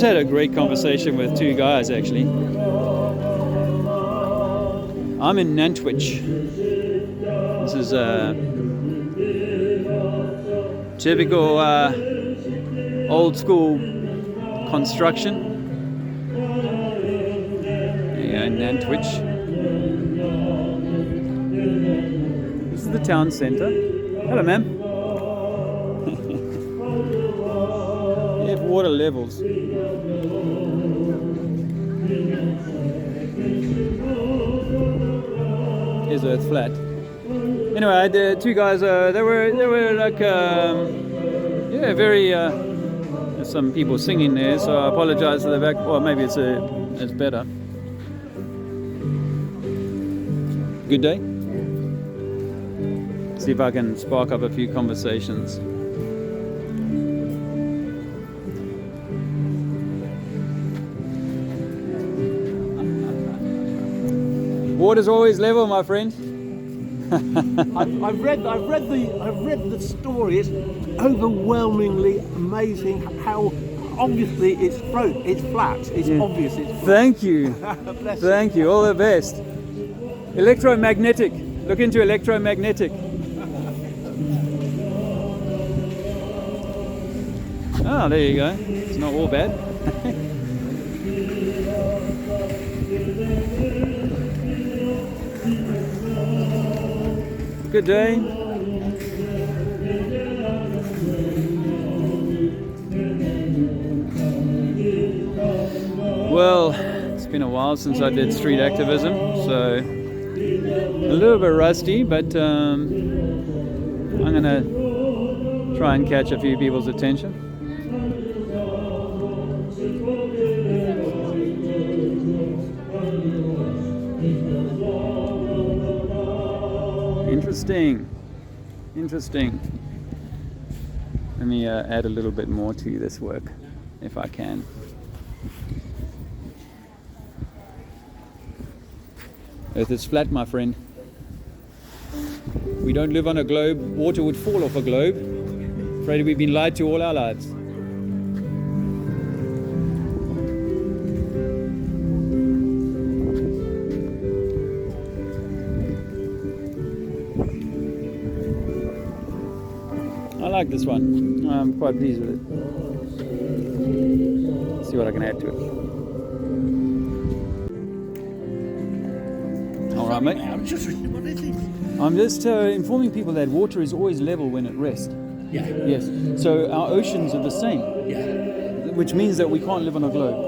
just had a great conversation with two guys actually. I'm in Nantwich. This is a typical old school construction. Yeah, in Nantwich. This is the town centre. Hello, ma'am. You have water levels. Is Earth flat? Anyway, the two guys, they were like, yeah, very. There's some people singing there, so I apologise to the back. Well, maybe it's better. Good day. See if I can spark up a few conversations. Water's always level, my friend. I've read the story. It's overwhelmingly amazing how obviously it's flat. It's obvious. It's flat. Thank you. Thank you. All the best. Electromagnetic. Look into electromagnetic. Ah, there you go. It's not all bad. Good day. Well, it's been a while since I did street activism, so a little bit rusty, but I'm gonna try and catch a few people's attention. Interesting. Let me add a little bit more to this work, if I can. Earth is flat, my friend. We don't live on a globe. Water would fall off a globe. Afraid we've been lied to all our lives. I like this one. I'm quite pleased with it. Let's see what I can add to it. All right, mate. I'm just what is it? I'm just informing people that water is always level when at rest. Yeah. Yes. So our oceans are the same. Yeah. Which means that we can't live on a globe.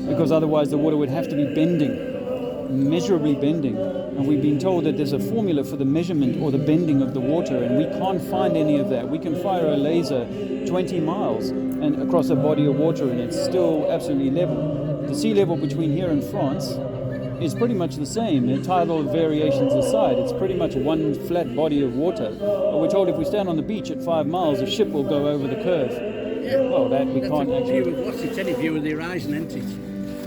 Because otherwise the water would have to be bending, immeasurably bending. And we've been told that there's a formula for the measurement or the bending of the water, and we can't find any of that. We can fire a laser 20 miles and across a body of water and it's still absolutely level. The sea level between here and France is pretty much the same. The tidal variations aside, it's pretty much one flat body of water. But we're told if we stand on the beach at 5 miles, a ship will go over the curve. Yeah. Well, that we can't actually. What's it? Any view of the horizon, isn't it?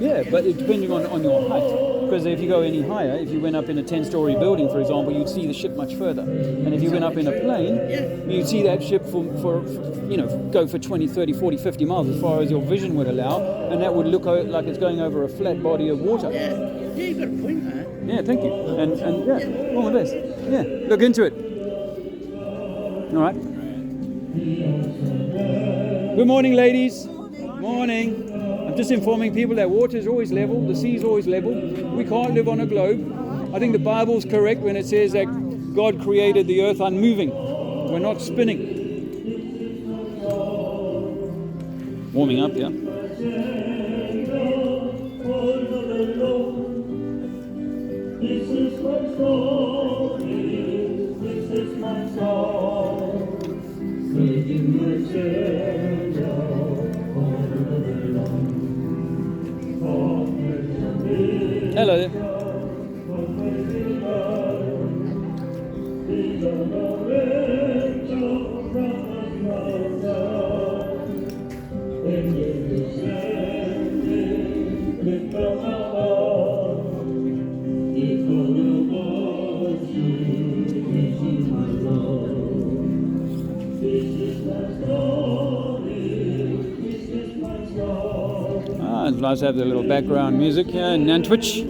Yeah, but it's depending on your height. Because if you go any higher, if you went up in a 10-story building, for example, you'd see the ship much further. And if you went up in a plane, you'd see that ship for go for 20, 30, 40, 50 miles as far as your vision would allow, and that would look like it's going over a flat body of water. Yeah, you've got a point there. Yeah, thank you. And yeah, all the best. Yeah, look into it. All right. Good morning, ladies. Morning. I'm just informing people that water is always level, the sea is always level. We can't live on a globe. I think the Bible's correct when it says that God created the earth unmoving. We're not spinning. Warming up, yeah. This is my story, this is my song, praising my Savior all the day long. Hello there. nice to have the little background music here in Nantwich.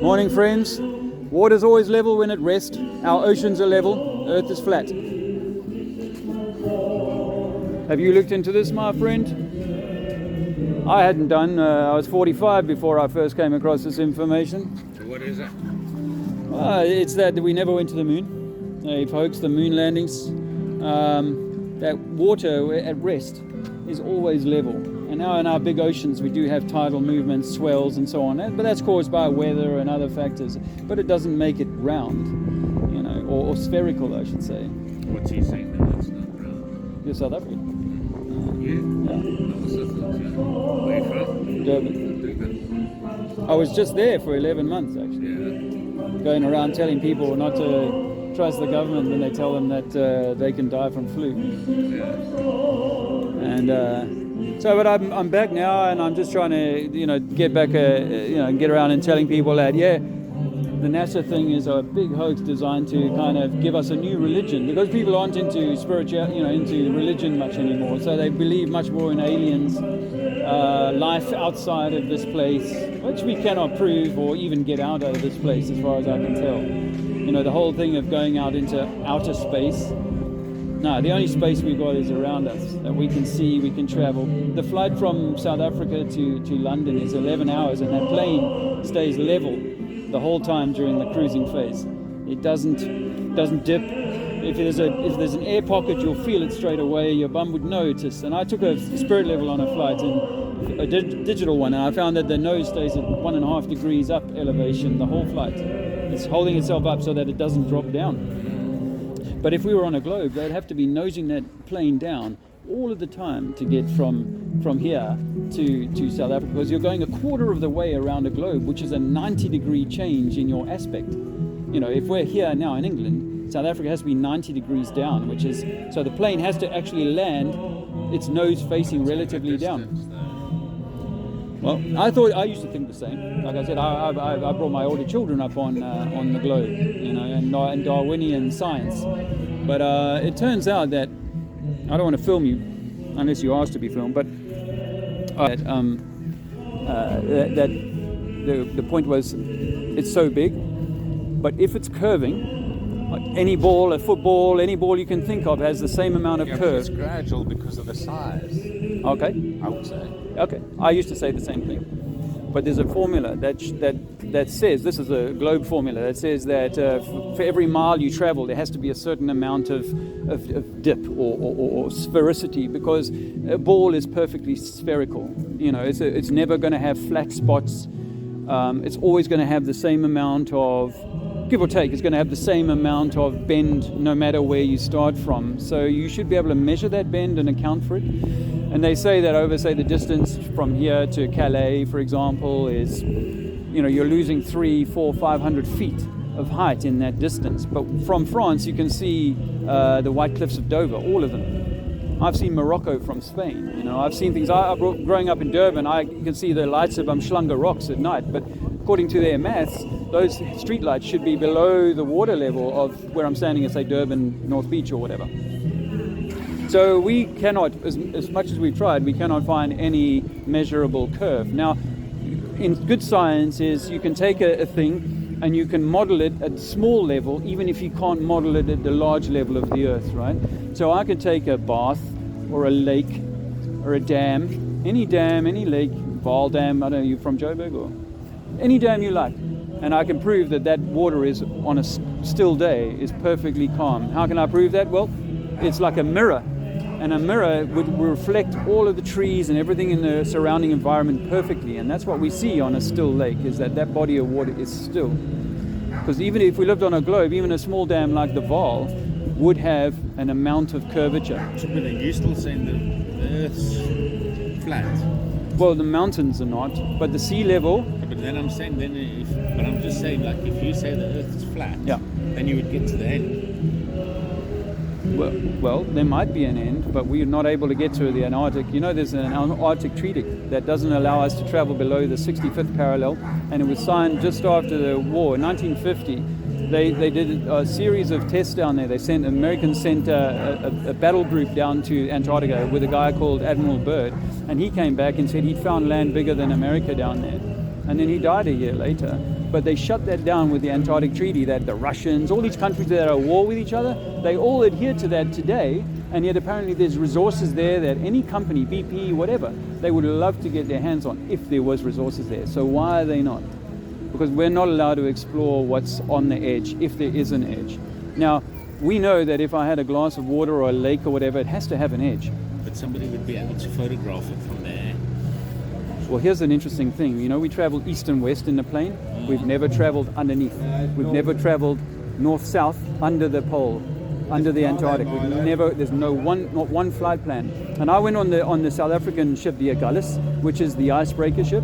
Morning, friends. Water's always level when at rest. Our oceans are level. Earth is flat. Have you looked into this, my friend? I hadn't done. I was 45 before I first came across this information. So what is it? It's that we never went to the moon. They've hoaxed the moon landings. That water at rest is always level. And now in our big oceans we do have tidal movements, swells and so on. But that's caused by weather and other factors. But it doesn't make it round, you know, or spherical, I should say. What's he saying now? It's not round. You're South African. Yeah? Yeah. I also thought, where are you from? Durban. Durban. I was just there for 11 months actually. Yeah. Going around telling people not to trust the government when they tell them that they can die from flu. Yeah. And but I'm back now, and I'm just trying to get back get around and telling people that the NASA thing is a big hoax designed to kind of give us a new religion, because people aren't into into religion much anymore. So they believe much more in aliens, life outside of this place, which we cannot prove or even get out of this place as far as I can tell. You know, the whole thing of going out into outer space. No, the only space we've got is around us that we can see, we can travel. The flight from South Africa to London is 11 hours, and that plane stays level the whole time during the cruising phase. It doesn't dip. If there's an air pocket, you'll feel it straight away. Your bum would notice. And I took a spirit level on a flight, and a digital one, and I found that the nose stays at 1.5 degrees up elevation the whole flight. It's holding itself up so that it doesn't drop down. But if we were on a globe, they'd have to be nosing that plane down all of the time to get from here to South Africa, because you're going a quarter of the way around a globe, which is a 90-degree change in your aspect. You know, if we're here now in England, South Africa has to be 90 degrees down, which is, so the plane has to actually land its nose facing relatively down. Well, I used to think the same. Like I said, I brought my older children up on the globe, and Darwinian science. But it turns out that I don't want to film you unless you ask to be filmed. But that the point was, it's so big. But if it's curving, like any ball, a football, any ball you can think of has the same amount of curve. It's gradual because of the size. Okay. I would say. Okay, I used to say the same thing, but there's a formula that says, this is a globe formula that says that for every mile you travel, there has to be a certain amount of dip or sphericity, because a ball is perfectly spherical. You know, it's never going to have flat spots. It's always going to have the same amount of, give or take, it's going to have the same amount of bend no matter where you start from. So you should be able to measure that bend and account for it. And they say that over, say, the distance from here to Calais, for example, is, you're losing 300, 400, 500 feet of height in that distance. But from France, you can see the White Cliffs of Dover, all of them. I've seen Morocco from Spain. I've seen things. Growing up in Durban, you can see the lights of Umhlanga rocks at night. But according to their maths, those street lights should be below the water level of where I'm standing at, say, Durban, North Beach or whatever. So we cannot, as much as we've tried, we cannot find any measurable curve. Now, in good science is you can take a thing and you can model it at small level, even if you can't model it at the large level of the Earth, right? So I can take a bath or a lake or a dam, any lake, Vaal Dam, I don't know, you from Joburg, or any dam you like, and I can prove that water is, on a still day, is perfectly calm. How can I prove that? Well, it's like a mirror. And a mirror would reflect all of the trees and everything in the surrounding environment perfectly. And that's what we see on a still lake, is that body of water is still. Because even if we lived on a globe, even a small dam like the Vaal would have an amount of curvature. But you still saying the Earth's flat? Well, the mountains are not, but the sea level... But then I'm saying, but I'm just saying, like, if you say the Earth is flat, then you would get to the end. Well, there might be an end, but we're not able to get to the Antarctic. There's an Arctic treaty that doesn't allow us to travel below the 65th parallel, and it was signed just after the war in 1950. They did a series of tests down there. Americans sent a battle group down to Antarctica with a guy called Admiral Byrd, and he came back and said he'd found land bigger than America down there. And then he died a year later. But they shut that down with the Antarctic Treaty, that the Russians, all these countries that are at war with each other, they all adhere to that today, and yet apparently there's resources there that any company, BP, whatever, they would love to get their hands on if there was resources there. So why are they not? Because we're not allowed to explore what's on the edge, if there is an edge. Now, we know that if I had a glass of water or a lake or whatever, it has to have an edge. But somebody would be able to photograph it from there. Well, here's an interesting thing. You know, we travel east and west in the plane. We've never traveled underneath. We've never traveled north-south under the pole, under the Antarctic. There's not one flight plan. And I went on the South African ship, the Agulhas, which is the icebreaker ship,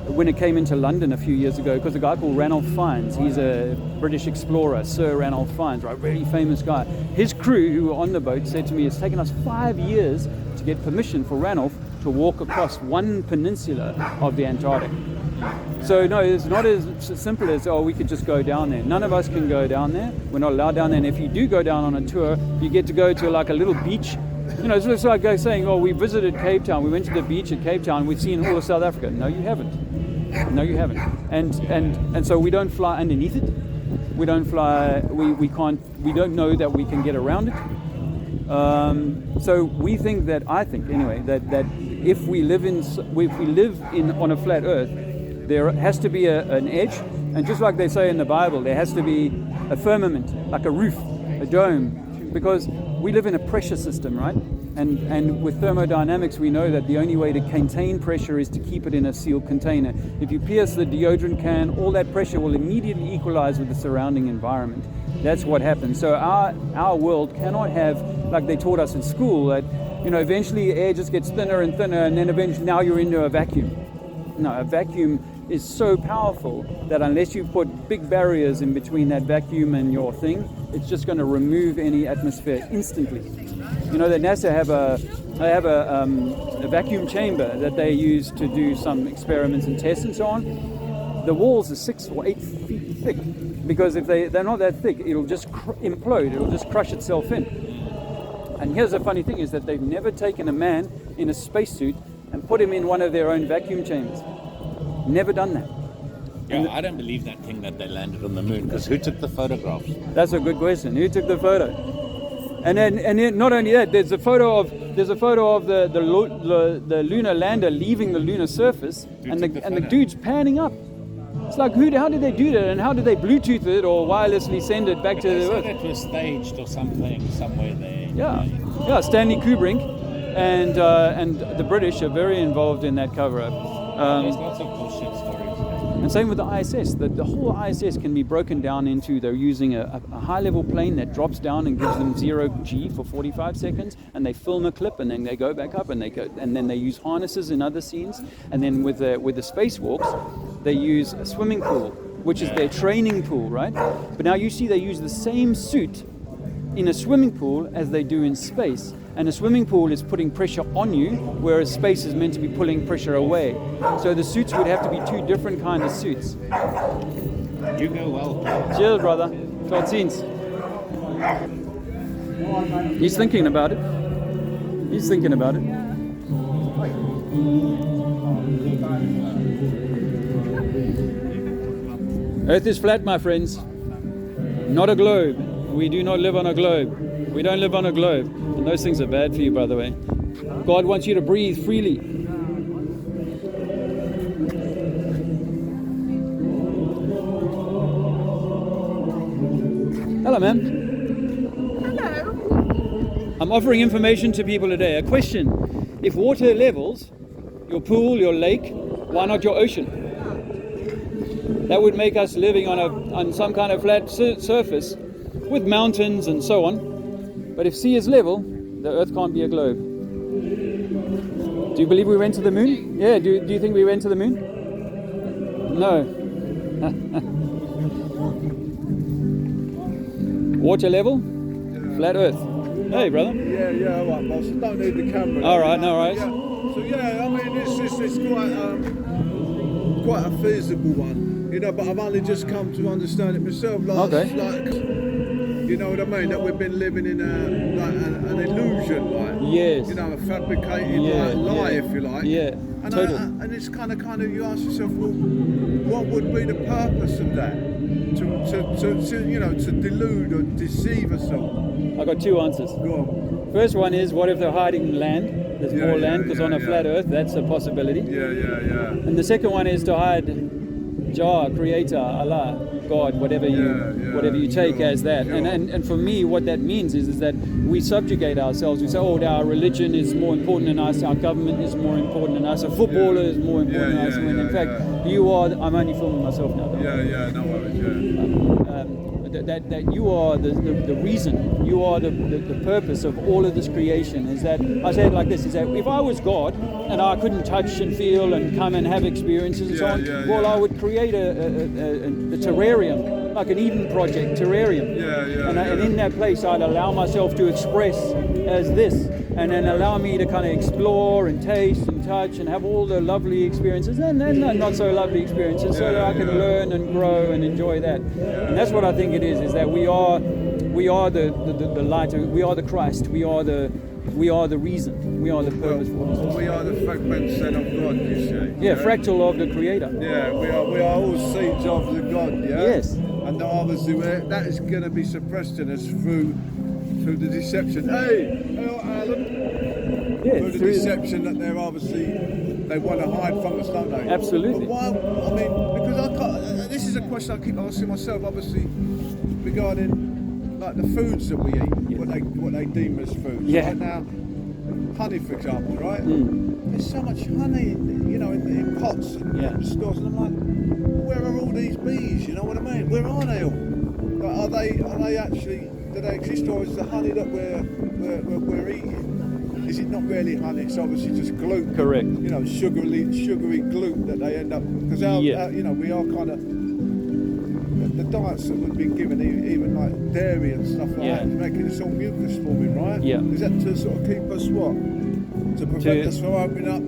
when it came into London a few years ago, because a guy called Ranulph Fiennes, he's a British explorer, Sir Ranulph Fiennes, right, really famous guy. His crew who were on the boat said to me, it's taken us 5 years to get permission for Ranulph to walk across one peninsula of the Antarctic. So no, it's not as simple as, we could just go down there. None of us can go down there. We're not allowed down there. And if you do go down on a tour, you get to go to like a little beach. You know, it's like saying, we visited Cape Town. We went to the beach at Cape Town. We've seen all of South Africa. No, you haven't. No, you haven't. And so we don't fly underneath it. We don't fly. We can't. We don't know that we can get around it. So I think anyway, that if we live on a flat Earth, there has to be an edge, and just like they say in the Bible, there has to be a firmament, like a roof, a dome, because we live in a pressure system, right? And with thermodynamics, we know that the only way to contain pressure is to keep it in a sealed container. If you pierce the deodorant can, all that pressure will immediately equalize with the surrounding environment. That's what happens. So our world cannot have, like they taught us in school, that eventually air just gets thinner and thinner, and then eventually now you're into a vacuum. No, a vacuum is so powerful that unless you put big barriers in between that vacuum and your thing, it's just going to remove any atmosphere instantly. You know that NASA have a vacuum chamber that they use to do some experiments and tests and so on. The walls are 6 or 8 feet thick, because if they're not that thick, it'll just implode. It'll just crush itself in. And here's the funny thing is that they've never taken a man in a spacesuit and put him in one of their own vacuum chambers. Never done that. Yeah, I don't believe that thing that they landed on the moon, because who took the photographs? That's a good question. Who took the photo? And then not only that, there's a photo of the lunar lander leaving the lunar surface, and the dude's panning up. It's like, how did they do that, and how did they Bluetooth it or wirelessly send it back to the Earth? It was staged or something somewhere there. Yeah. Stanley Kubrick and the British are very involved in that cover-up. There's lots of bullshit stories. And same with the ISS. The whole ISS can be broken down into, they're using a high-level plane that drops down and gives them 0G for 45 seconds, and they film a clip, and then they go back up, and then they use harnesses in other scenes, and then with the spacewalks, they use a swimming pool, which is their training pool, right? But now you see they use the same suit in a swimming pool as they do in space. And a swimming pool is putting pressure on you, whereas space is meant to be pulling pressure away. So the suits would have to be two different kinds of suits. You go well. Cheers, brother. Tot ziens. He's thinking about it. Earth is flat, my friends. Not a globe. We do not live on a globe. We don't live on a globe. And those things are bad for you, by the way. God wants you to breathe freely. Hello, ma'am. Hello. I'm offering information to people today. A question. If water levels your pool, your lake, why not your ocean? That would make us living on some kind of flat surface with mountains and so on. But if sea is level, the Earth can't be a globe. Do you believe we went to the moon? Yeah, do you think we went to the moon? No. Water level, flat Earth. Hey, brother. Yeah, all right, boss. Don't need the camera. All right, no worries. Yeah. So yeah, I mean, it's quite a feasible one. You know, but I've only just come to understand it myself. Like, Okay. like, you know what I mean? That we've been living in an illusion, like. Yes. You know, a fabricated Yeah, lie, yeah. if you like. Yeah, And total. and it's kind of you ask yourself, well, what would be the purpose of that? To you know, to delude or deceive us all. I got two answers. Go on. First one is, what if they're hiding land? There's Yeah, more yeah, land, because yeah, on a yeah. flat Earth, that's a possibility. Yeah, yeah, yeah. And the second one is to hide Jah, Creator, Allah, God, whatever you take sure, as that. sure. And for me, what that means is that we subjugate ourselves. We say, oh, our religion is more important than us, our government is more important than us, a footballer is more important than us. When in fact, you are, I'm only filming myself now. Yeah, no worries, yeah. That you are the reason, you are the purpose of all of this creation. Is that, I say it like this, is that if I was God and I couldn't touch and feel and come and have experiences and so on, I would create a terrarium, like an Eden Project terrarium. And in that place I'd allow myself to express as this, and then allow me to kind of explore and taste and touch and have all the lovely experiences and then not so lovely experiences, so that I can learn and grow and enjoy that. And that's what I think it is that we are the light, we are the Christ, we are the reason, we are the purpose for this. We are the fragments then of God, you see. Yeah, fractal of the Creator. Yeah, we are all seeds of the God, yeah? Yes. And obviously that is going to be suppressed in us through the deception. Hey, Alan. Yeah, through the deception that they're obviously, they want to hide from us, don't they? Absolutely. But why, I mean, because I can't, this is a question I keep asking myself, obviously, regarding like the foods that we eat, what they deem as foods. Yeah. Right now, honey, for example, right? There's so much honey, you know, in pots and stores, and I'm like, where are all these bees? You know what I mean? Where are they all? Like, are they actually? Do they exist, or is the honey that we're eating? Is it not really honey? It's obviously just gluten. Correct. You know, sugary gluten that they end up, because you know, we are kind of the diets that we've been given, even like dairy and stuff like that, is making us all mucus forming, right? Yeah. Is that to sort of keep us what? To prevent us from opening up,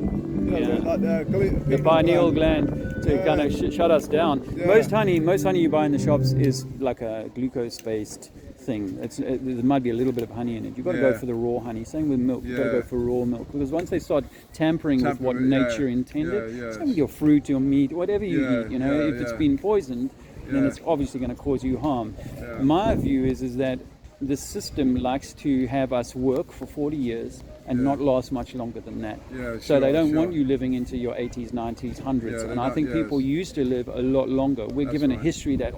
you know, like the pineal gland to kind of shut us down. Yeah. Most honey you buy in the shops is like a glucose-based thing. There might be a little bit of honey in it. You've got to go for the raw honey. Same with milk. You've got to go for raw milk, because once they start tampering with what nature intended, same with your fruit, your meat, whatever you eat, you know, if it's been poisoned, then it's obviously going to cause you harm. My view is that the system likes to have us work for 40 years and not last much longer than that. So they don't want you living into your 80s, 90s, 100s. And I think people used to live a lot longer. We're given a history that,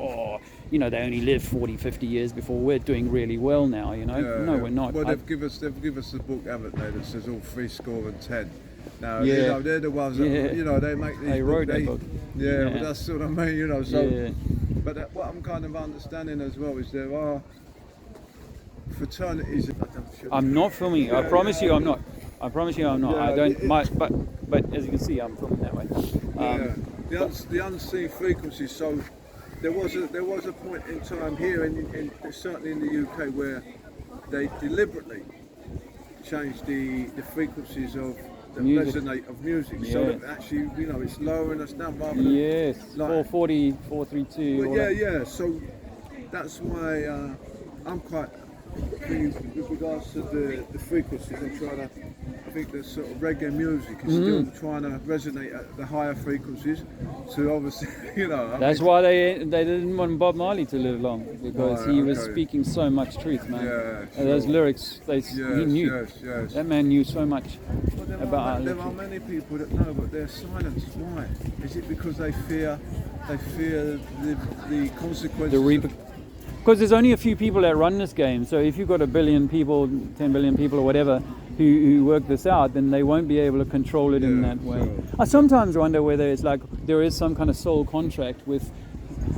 you know, they only live 40, 50 years before we're doing really well now, you know. No, we're not. Well, they've give us the book, haven't they, that says all 70. Now, you know, they're the ones that, you know, they make these They wrote that book. But that's what I mean, you know. So, but what I'm kind of understanding as well is there are fraternities. I'm not filming you. I promise you I'm not. I promise you I'm not. I don't. But as you can see, I'm filming that way. The unseen frequencies. So there was a point in time here, in certainly in the UK, where they deliberately changed the frequencies of the resonate of music, so that actually, you know, it's lowering us down rather than like 440, 432. Well, so that's why I'm quite pleased with regards to the frequencies. I'm trying to, I think the sort of reggae music is still trying to resonate at the higher frequencies. So obviously, you know. That's why they didn't want Bob Marley to live long, because he was speaking so much truth, man. And those lyrics, he knew. That man knew so much about. There are many people that know, but they're silenced. Why? Is it because they fear the consequences? Because there's only a few people that run this game. So if you've got 1 billion people, 10 billion people or whatever who work this out, then they won't be able to control it in that way. Sure. I sometimes wonder whether it's like there is some kind of soul contract with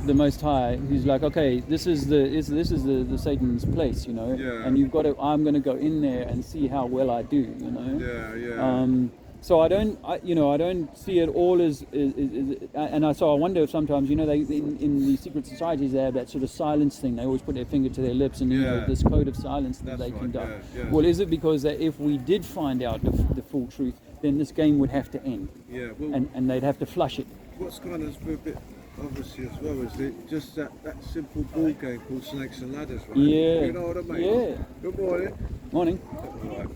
the Most High, who's like, okay, this is the Satan's place, you know, and you've got to. I'm going to go in there and see how well I do, you know. So I don't see it all as so I wonder if sometimes, you know, they in the secret societies they have that sort of silence thing. They always put their finger to their lips and you know, this code of silence that they can do. Well, is it because that if we did find out the full truth, then this game would have to end? And they'd have to flush it. What's kind of a bit obviously as well is it just that simple ball game called Snakes and Ladders, right? Yeah. You know what I mean? Yeah. Good morning. Morning. Right.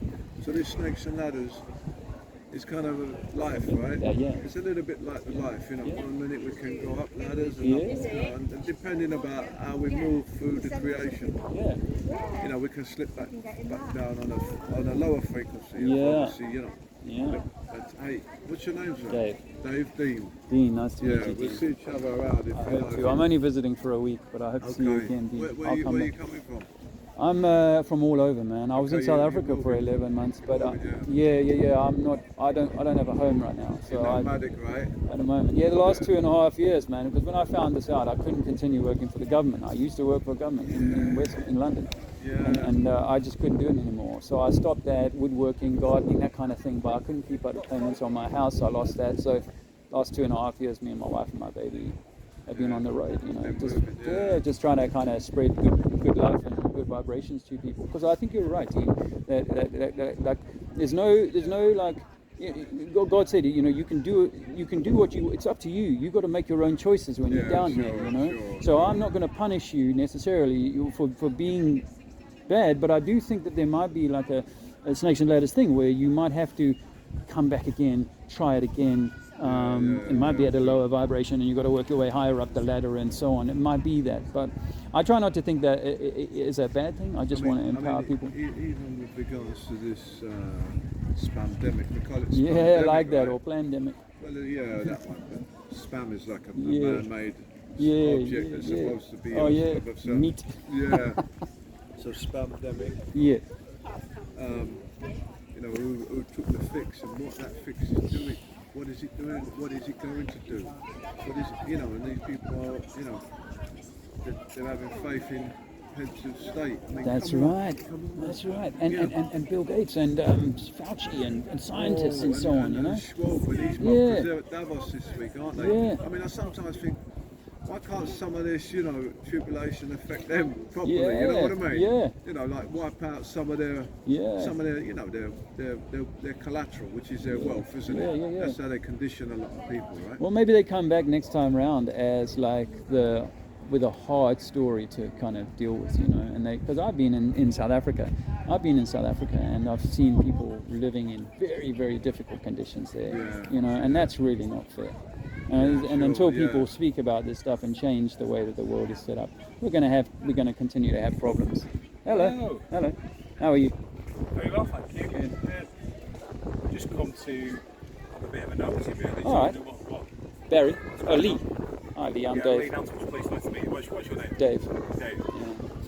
So this Snakes and Ladders is kind of a life, right? Yeah. It's a little bit like the life, you know. Yeah. 1 minute we can go up ladders and Yeah. up, you know, and depending about how we move through the creation, Yeah. you know, we can slip back down on a lower frequency. Yeah. Obviously, you know. Yeah. But, hey, what's your name, sir? Dave. Dave Dean. Dean, nice to meet Yeah, you, we'll Dean. see each other around if I you hope know. to. I'm only visiting for a week, but I hope to see you Okay. again, Dean. Where I'll you come back. coming from? I'm from all over, man. I was in Okay, South you're Africa for moving. 11 months, but Yeah. yeah. I'm not. I don't have a home right now. So You're I, nomadic, right? at the moment, yeah, the last 2.5 years, man. Because when I found this out, I couldn't continue working for the government. I used to work for government in London, Yeah. and I just couldn't do it anymore. So I stopped that, woodworking, gardening, that kind of thing. But I couldn't keep up the payments on my house. So I lost that. So last 2.5 years, me and my wife and my baby have been on the road. You know, Been just moving, yeah. just trying to kind of spread good life and good vibrations to people. Because I think you're right, Dean. That like there's no like. God said, you know, you can do what you. It's up to you. You got to make your own choices when you're Yeah, down sure, here. You know. sure. So I'm not going to punish you necessarily for being bad, but I do think that there might be like a snakes and ladders thing where you might have to come back again, try it again. It might be at a lower vibration, and you've got to work your way higher up the ladder and so on. It might be that, but I try not to think that it is a bad thing. I just want to empower people. Even with regards to this spamdemic, we call it Yeah, spamdemic, like that, right? or pandemic. Well, yeah, that one. But spam is like a Yeah. man-made Yeah, object that's yeah. supposed to be Oh yeah, of itself. meat. Yeah. So spamdemic. Yeah, You know, who took the fix and what that fix is doing. What is it doing? What is it going to do? What is it, you know, and these people are, you know, they're having faith in pensive state. I mean, that's come on, right. come on. That's right. And, Yeah. and Bill Gates and Fauci and scientists and so on. You know. Schwab and these Yeah. because they're at Davos this week, aren't they? Yeah. I mean, I sometimes think, why can't some of this, you know, tribulation affect them properly? You know Yeah, what I mean? yeah. You know, like wipe out some of their, you know, their collateral, which is their wealth, isn't Yeah, it? yeah, yeah. That's how they condition a lot of people, right? Well, maybe they come back next time round as like with a hard story to kind of deal with, you know. And because I've been in South Africa, and I've seen people living in very, very difficult conditions there, Yeah. you know, and that's really not fair. And sure, until yeah. people speak about this stuff and change the way that the world is set up, we're going to continue to have problems. Hello. Hello. How are you? Very well, thank you. Just come to have a bit of a nosy, really. All right. What Barry. Oh, Lee. Hi, Lee. I'm Lee, Dave. down to which place nice to meet you. What's your name? Dave. Dave.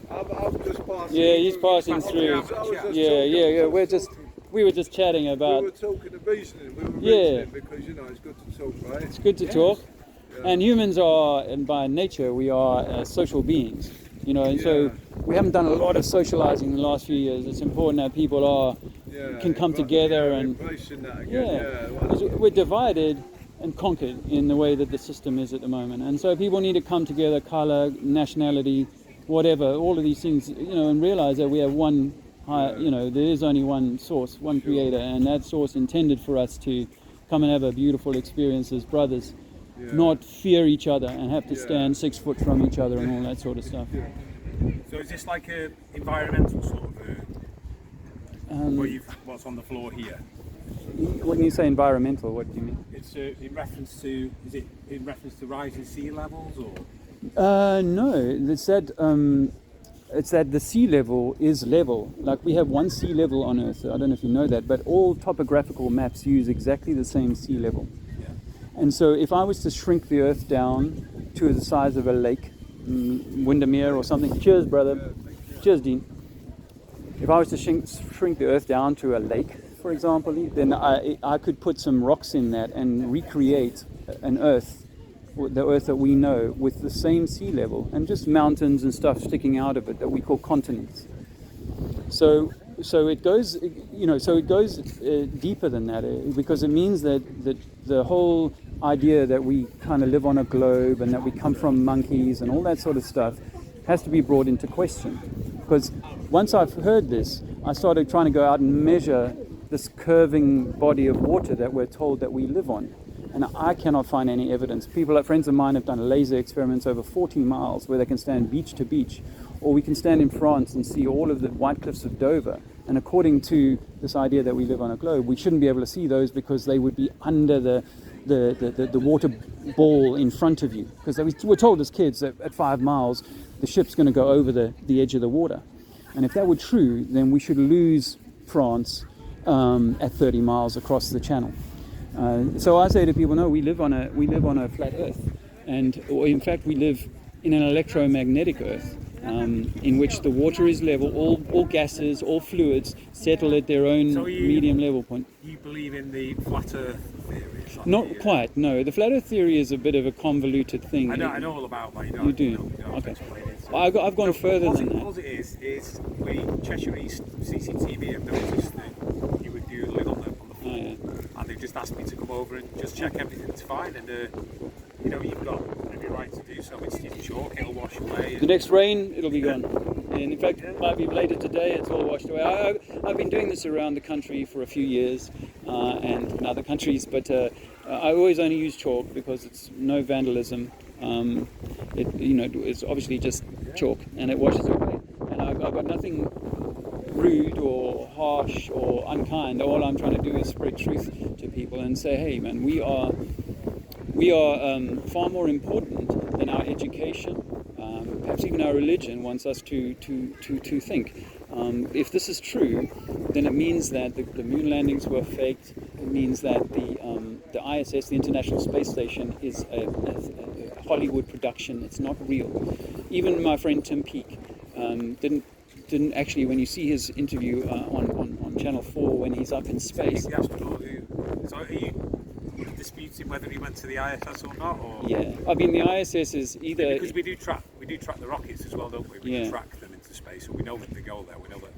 I'm just passing. Yeah, he's passing I was through. just talking- Yeah. We were just chatting We about. were talking of reasoning. We were Yeah. reasoning because, you know, it's good to talk, right? It's good to talk. And humans are, and by nature, we are social beings. You know, and so we haven't done a lot of socializing in the last few years. It's important that people can come together and embracing that again. because we're divided and conquered in the way that the system is at the moment. And so people need to come together, color, nationality, whatever, all of these things, you know, and realize that we have one, you know, there is only one source, one creator, and that source intended for us to come and have a beautiful experience as brothers, not fear each other and have to stand 6 foot from each other and all that sort of stuff. So is this like a environmental sort of what's on the floor here? When you say environmental, what do you mean? It's in reference to, is it in reference to rising sea levels or? No, it's that the sea level is level. Like we have one sea level on Earth. I don't know if you know that, but all topographical maps use exactly the same sea level. Yeah. And so if I was to shrink the Earth down to the size of a lake, Windermere or something. Cheers, brother. Cheers, Dean. If I was to shrink the Earth down to a lake, for example, then I could put some rocks in that and recreate an Earth, the Earth that we know, with the same sea level and just mountains and stuff sticking out of it that we call continents. So it goes, you know, deeper than that, because it means that the whole idea that we kind of live on a globe and that we come from monkeys and all that sort of stuff has to be brought into question. Because once I've heard this, I started trying to go out and measure this curving body of water that we're told that we live on. And I cannot find any evidence. Friends of mine have done laser experiments over 14 miles where they can stand beach to beach, or we can stand in France and see all of the white cliffs of Dover. And according to this idea that we live on a globe, we shouldn't be able to see those because they would be under the water ball in front of you. Because we were told as kids that at 5 miles, the ship's going to go over the edge of the water. And if that were true, then we should lose France at 30 miles across the channel. So I say to people, no, we live on a flat Earth, or in fact we live in an electromagnetic Earth, in which the water is level, all gases, all fluids settle at their own medium level point. You believe in the flat Earth theory? Not quite, no. The flat Earth theory is a bit of a convoluted thing. I know all about that. You do? Okay. I've gone further than that. All it is we Cheshire East CCTV have noticed that you would do a little on the floor, and they've just asked me to come over and just check everything's fine. And you've got every right to do so. It's just chalk; it'll wash away. The next rain, it'll be gone. And in fact, it might be later today. It's all washed away. I've been doing this around the country for a few years, and in other countries, but I always only use chalk because it's no vandalism. It's obviously just chalk, and it washes away. And I've got nothing rude or harsh or unkind. All I'm trying to do is spread truth to people and say, hey, man, we are far more important than our education. Perhaps even our religion wants us to think. If this is true, then it means that the moon landings were faked. It means that the ISS, the International Space Station, is a Hollywood production. It's not real. Even my friend Tim Peake didn't actually. When you see his interview on Channel 4 when he's up in space. The astronaut so are you disputing whether he went to the ISS or not? Or? Yeah, I mean the ISS is either because we do track the rockets as well, don't we? We track them into space, so we know that they go there. We know that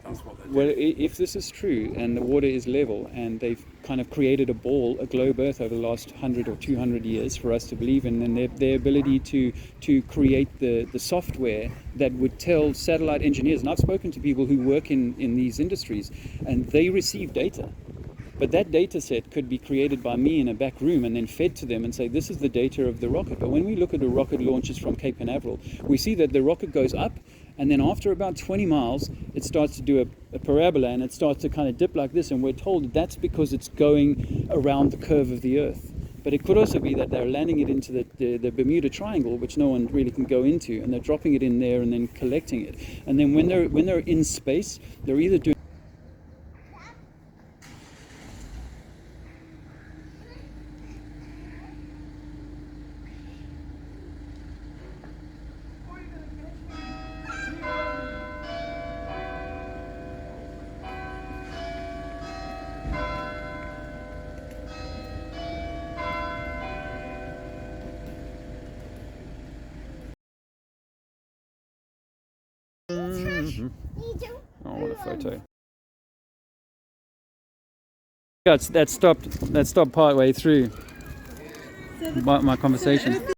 that's what they're doing. Well, if this is true and the water is level and they've kind of created a globe Earth over the last 100 or 200 years for us to believe in, and their ability to create the software that would tell satellite engineers, and I've spoken to people who work in these industries, and they receive data. But that data set could be created by me in a back room and then fed to them and say, this is the data of the rocket. But when we look at the rocket launches from Cape Canaveral, we see that the rocket goes up, and then after about 20 miles, it starts to do a parabola, and it starts to kind of dip like this, and we're told that's because it's going around the curve of the Earth. But it could also be that they're landing it into the Bermuda Triangle, which no one really can go into, and they're dropping it in there and then collecting it. And then when they're in space, they're either doing Oh, what a photo. Yeah, that stopped part way through my conversation.